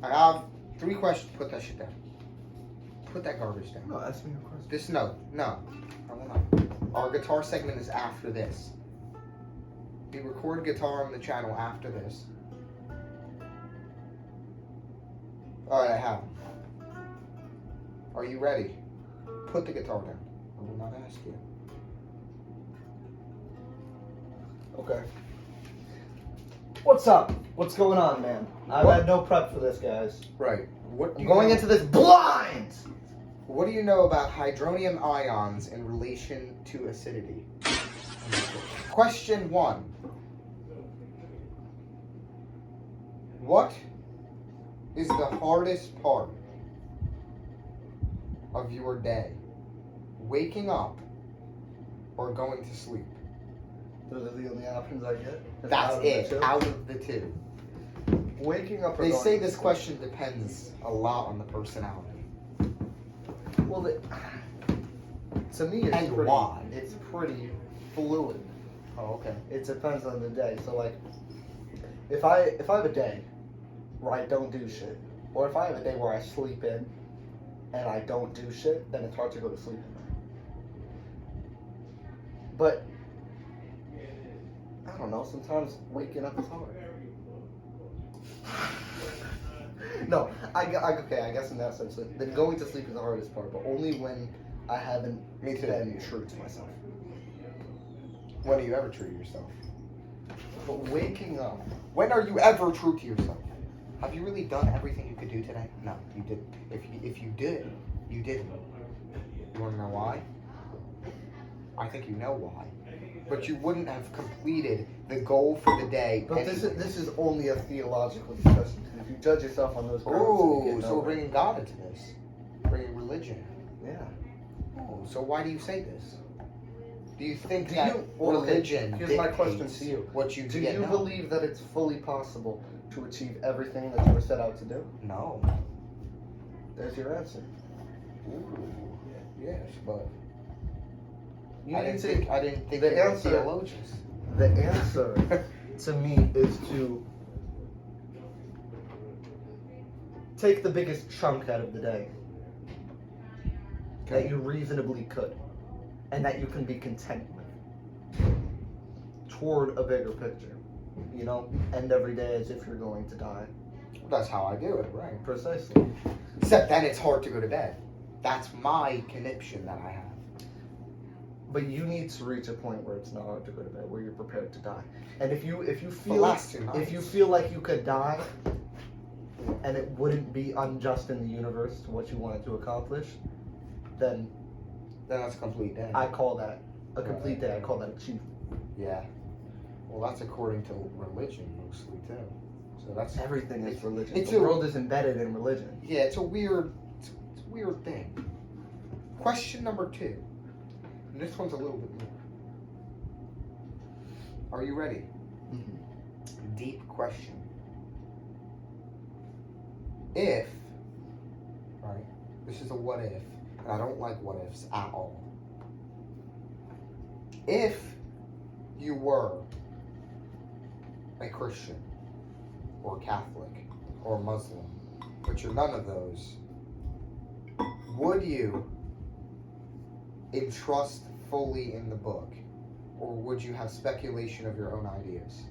I have 3 questions. Put that shit down. Put that garbage down. No, ask me a question. This, no. I will not. Our guitar segment is after this. We record guitar on the channel after this. Alright, I have them. Are you ready? Put the guitar down. I will not ask you. Okay. What's up? What's going on, man? I've had no prep for this, guys. Right. I'm going into this blind! What do you know about hydronium ions in relation to acidity? Question 1. What is the hardest part of your day? Waking up or going to sleep? Those are the only options I get? That's it. Out of the 2. Waking up or They going say to this sleep? question depends a lot on the personality. Well, to me, it's And pretty, why? It's pretty fluid. Oh, okay. It depends on the day. So, like, if I have a day where I don't do shit, or if I have a day where I sleep in and I don't do shit, then it's hard to go to sleep. But I don't know. Sometimes waking up is hard. No, okay. I guess in that sense, then going to sleep is the hardest part, but only when I haven't Me too. been true to myself. When do you ever true to yourself? But waking up, When are you ever true to yourself? Have you really done everything you could do today? No, you didn't. If you did, you didn't. You want to know why? I think you know why. But you wouldn't have completed the goal for the day. but this is only a theological discussion. If you judge yourself on those grounds, then you Oh, get so we're nowhere. bringing God into this. Bringing religion. Yeah. Oh, so why do you say this? Do you think Do that you- well, okay, religion here's my question dictates to you. what you Do get? you No. believe that it's fully possible to achieve everything that you were set out to do? No. There's your answer. Ooh. Yes, but You I need didn't to. think the you were answer- theologians. The answer to me is to take the biggest chunk out of the day that you reasonably could, and that you can be content with, toward a bigger picture. You know, end every day as if you're going to die. That's how I do it, right? Precisely. Except then it's hard to go to bed. That's my conniption that I have. But you need to reach a point where it's not hard to go to bed, where you're prepared to die. And if you The feel last 2 nights. if you feel like you could die, and it wouldn't be unjust in the universe to what you wanted to accomplish, then that's a complete day. I call that a complete day. I call that achievement. Yeah. Well, that's according to religion mostly too. So that's Everything is religion. it's the a- world is embedded in religion. yeah. It's a weird thing. Question number 2. And this one's a little bit more. Are you ready? Deep question. If, right, this is a what if, and I don't like what ifs at all. If you were a Christian, or Catholic, or Muslim, but you're none of those, would you entrust fully in the book, or would you have speculation of your own ideas?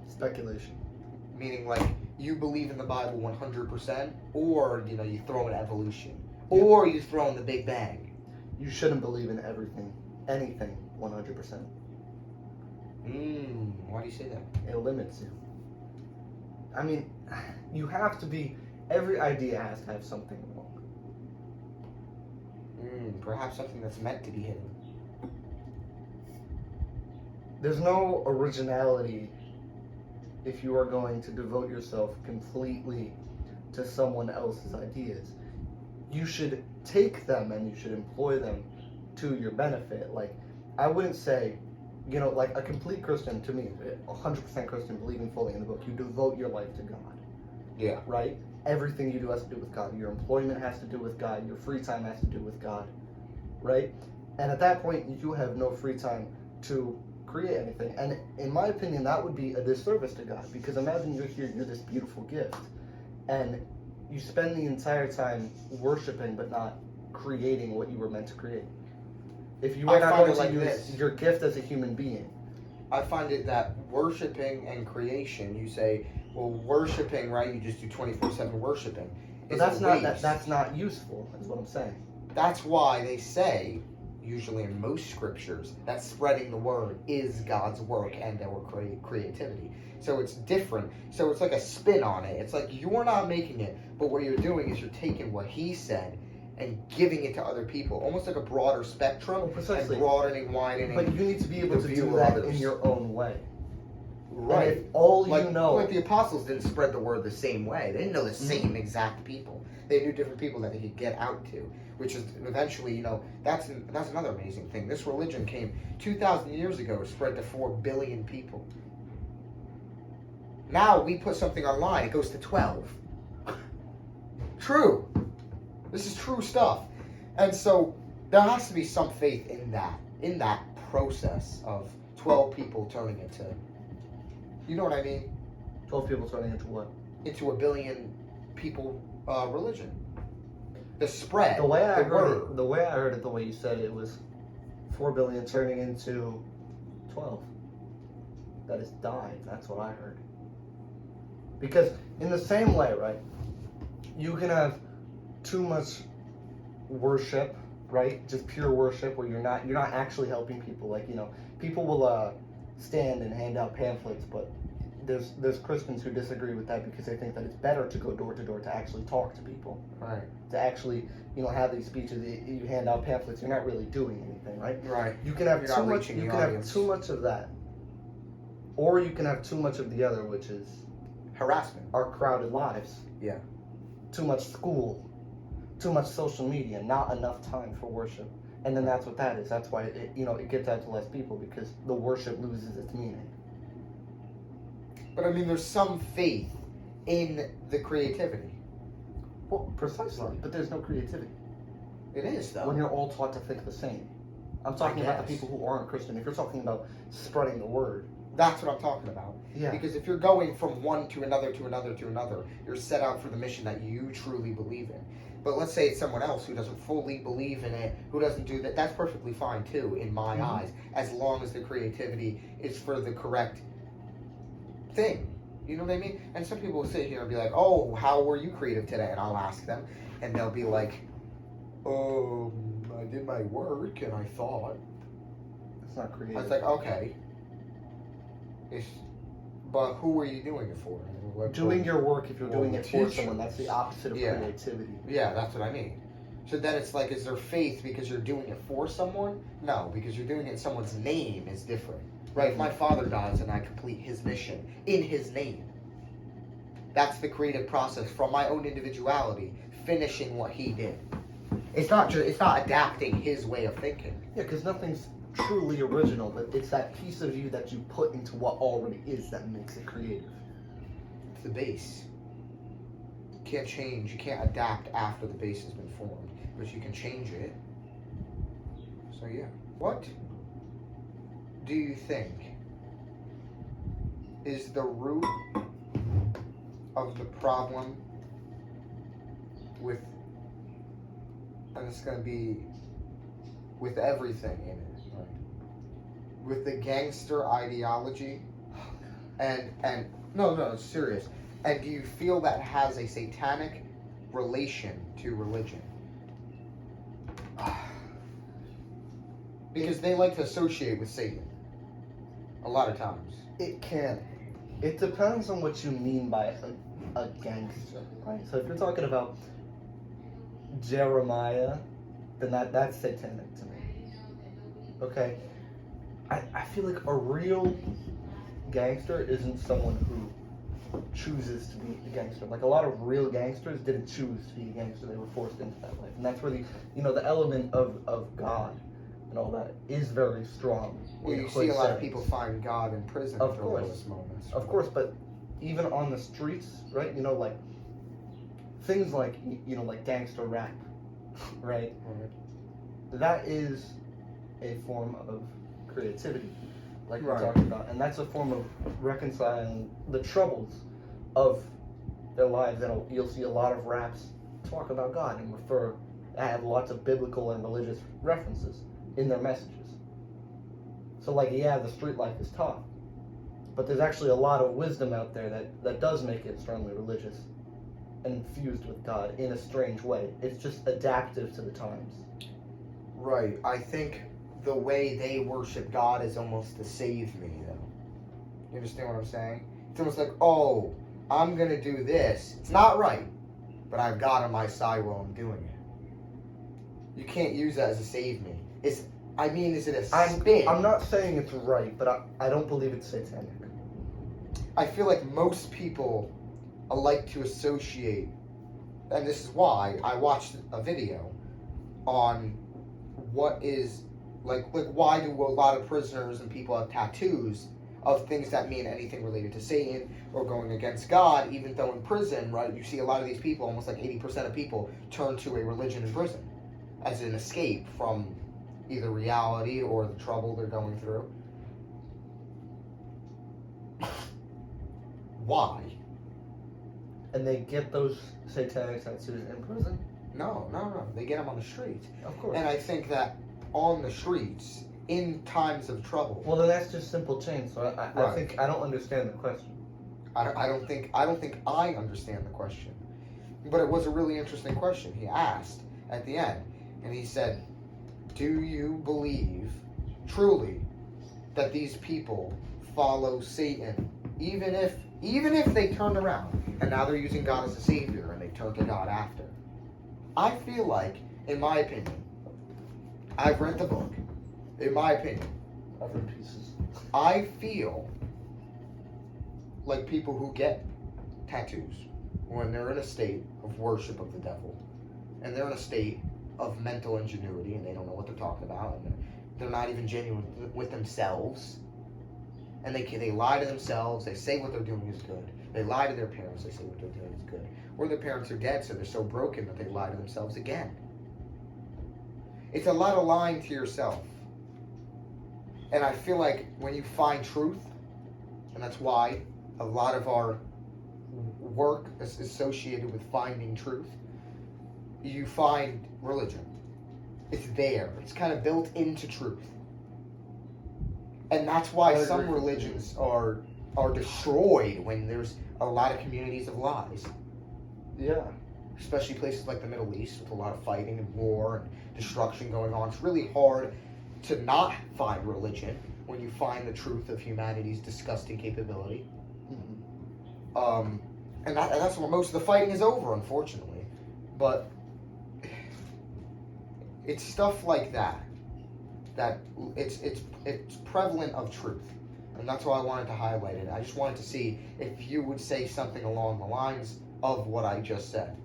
Speculation. Meaning, like, you believe in the Bible 100%, or, you throw in evolution, or you throw in the Big Bang. You shouldn't believe in anything 100%. Why do you say that? It limits you. I mean, you have to be. Every idea has to have something wrong. Perhaps something that's meant to be hidden. There's no originality if you are going to devote yourself completely to someone else's ideas. You should take them and you should employ them to your benefit. Like, I wouldn't say, like a complete Christian, to me, 100% Christian, believing fully in the book, you devote your life to God. Yeah. Right? Everything you do has to do with God. Your employment has to do with God. Your free time has to do with God. Right? And at that point, you have no free time to create anything. And in my opinion, that would be a disservice to God. Because imagine you're here, you're this beautiful gift. And you spend the entire time worshiping but not creating what you were meant to create. If you were I not find going it to like use this. your gift as a human being, I find it that worshiping and creation, you say, well, worshiping, right? You just do 24/7 worshiping. but that's not useful. Is what I'm saying. That's why they say, usually in most scriptures, that spreading the word is God's work and our creativity. So it's different. So it's like a spin on it. It's like you're not making it, but what you're doing is you're taking what he said and giving it to other people, almost like a broader spectrum, Well, precisely. and broadening, widening. But you need to be able the to view do of that others. in your own way. Right. And if all like, you know, like the apostles didn't spread the word the same way. They didn't know the same exact people. They knew different people that they could get out to, which is eventually, you know, that's another amazing thing. This religion came 2,000 years ago, spread to 4 billion people. Now we put something online, it goes to 12. True. This is true stuff. And so there has to be some faith in that process of 12 people turning into, you know what I mean? 12 people turning into what? Into a billion people religion. The spread. The way I word. heard it, the way you said it was 4 billion turning into 12. That is died. That's what I heard. Because in the same way, right? You can have too much worship, right? Just pure worship where you're not actually helping people. Like, you know, people will stand and hand out pamphlets, but there's Christians who disagree with that because they think that it's better to go door to door to actually talk to people. Right. To actually, you know, have these speeches. You hand out pamphlets, you're not really doing anything, right? Right. You can have You're too not much. reaching You the can have audience. too much of that, or you can have too much of the other, which is Harassment. our crowded lives. Yeah. Too much school, too much social media, not enough time for worship, and then that's what that is. That's why it gets out to less people because the worship loses its meaning. But I mean, there's some faith in the creativity. Well, precisely, but there's no creativity It is, though. when you're all taught to think the same. I'm talking about the guess. people who aren't Christian. If you're talking about spreading the word, That's what I'm talking about. yeah. Because if you're going from one to another to another to another, you're set out for the mission that you truly believe in. But let's say it's someone else who doesn't fully believe in it, who doesn't do that. That's perfectly fine too, in my eyes, as long as the creativity is for the correct thing. You know what I mean? And some people will sit here and be like, "Oh, how were you creative today?" And I'll ask them, and they'll be like, I did my work, and I thought." It's not I creative. was like, "Okay." But who were you doing it for? Like, Doing your work, if you're well, doing it for teachers. someone, that's the opposite of Yeah. creativity. Yeah, that's what I mean. So then it's like, is there faith because you're doing it for someone? No, because you're doing it in someone's name is different. Right? If my father dies and I complete his mission in his name, that's the creative process from my own individuality, finishing what he did. It's not adapting his way of thinking. Yeah, because nothing's truly original, but it's that piece of you that you put into what already is that makes it creative. It's the base. You can't change, you can't adapt after the base has been formed, but you can change it. So yeah. What do you think is the root of the problem with, and it's going to be with everything in it, right? With the gangster ideology and no, it's serious. And do you feel that has a satanic relation to religion? Because they like to associate with Satan. A lot of times. It can. It depends on what you mean by a gangster, right? So if you're talking about Jeremiah, then that's satanic to me. Okay? I feel like a real gangster isn't someone who chooses to be a gangster. Like a lot of real gangsters didn't choose to be a gangster. They were forced into that life. And that's where the element of God and all that is very strong. Well, you see a lot of people find God in prison Of for course. those moments. Of course, but even on the streets, right? Like things like like gangster rap, right? That is a form of creativity, like we're Right. talking about, and that's a form of reconciling the troubles of their lives, and you'll see a lot of raps talk about God and have lots of biblical and religious references in their messages. So, like, yeah, the street life is tough, but there's actually a lot of wisdom out there that does make it strongly religious and infused with God in a strange way. It's just adaptive to the times. Right. I think the way they worship God is almost to save me, though. You understand what I'm saying? It's almost like, oh, I'm going to do this. It's not right, but I've God on my side while I'm doing it. You can't use that as a save me. Is it a spin? I'm not saying it's right, but I don't believe it's satanic. I feel like most people like to associate, and this is why I watched a video on what is, like why do a lot of prisoners and people have tattoos of things that mean anything related to Satan or going against God, even though in prison, right, you see a lot of these people, almost like 80% of people, turn to a religion in prison as an escape from either reality or the trouble they're going through. Why? And they get those satanic tattoos in prison? No. They get them on the streets. Of course. And I think that on the streets, in times of trouble. Well, then that's just simple change. So I think I don't understand the question. I don't think I understand the question. But it was a really interesting question he asked at the end. And he said, do you believe truly that these people follow Satan, even if they turned around and now they're using God as a savior and they turn to God after? I feel like, in my opinion, I've read the book. In my opinion, I've read pieces. I feel like people who get tattoos when they're in a state of worship of the devil and they're in a state of mental ingenuity and they don't know what they're talking about and they're not even genuine with themselves and they lie to themselves, they say what they're doing is good, they lie to their parents, they say what they're doing is good, or their parents are dead so they're so broken that they lie to themselves again. It's a lot of lying to yourself. And I feel like when you find truth, and that's why a lot of our work is associated with finding truth, you find religion. It's there. It's kind of built into truth. And that's why some religions are destroyed when there's a lot of communities of lies. Yeah. Especially places like the Middle East with a lot of fighting and war and destruction going on. It's really hard to not find religion when you find the truth of humanity's disgusting capability. Mm-hmm. And that's where most of the fighting is over, unfortunately. But it's stuff like that it's prevalent of truth, and that's why I wanted to highlight it. I just wanted to see if you would say something along the lines of what I just said.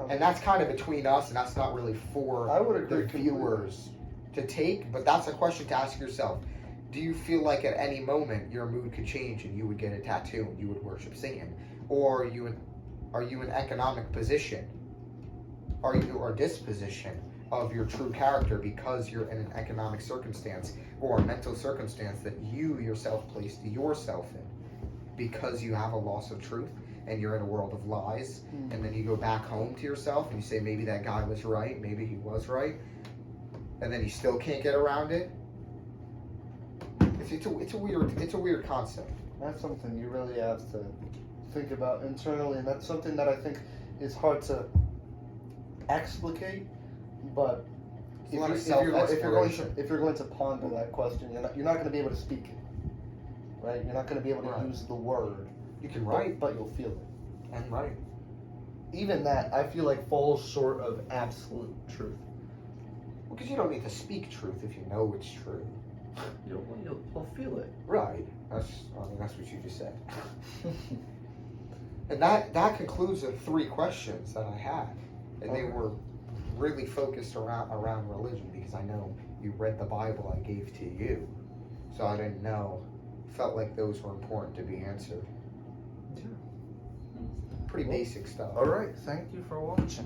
And that's kind of between us, and that's not really for the viewers to take, but that's a question to ask yourself. Do you feel like at any moment your mood could change and you would get a tattoo and you would worship Satan? Or are you in economic position? Are you or disposition of your true character because you're in an economic circumstance or a mental circumstance that you yourself placed yourself in because you have a loss of truth and you're in a world of lies, and then you go back home to yourself and you say maybe that guy was right, maybe he was right, and then you still can't get around it? It's a weird concept. That's something you really have to think about internally, and that's something that I think is hard to explicate. But if you're going to ponder that question, you're not going to be able to speak it, right? You're not going to be able to use the word. You can write, but you'll feel it. And write. Even that, I feel like, falls short of absolute truth. Well, because you don't need to speak truth if you know it's true. You'll feel it. Right. That's what you just said. And that concludes the 3 questions that I had, and they were really focused around religion because I know you read the Bible I gave to you, so I didn't know. Felt like those were important to be answered. Pretty basic stuff. All right. Thank you for watching.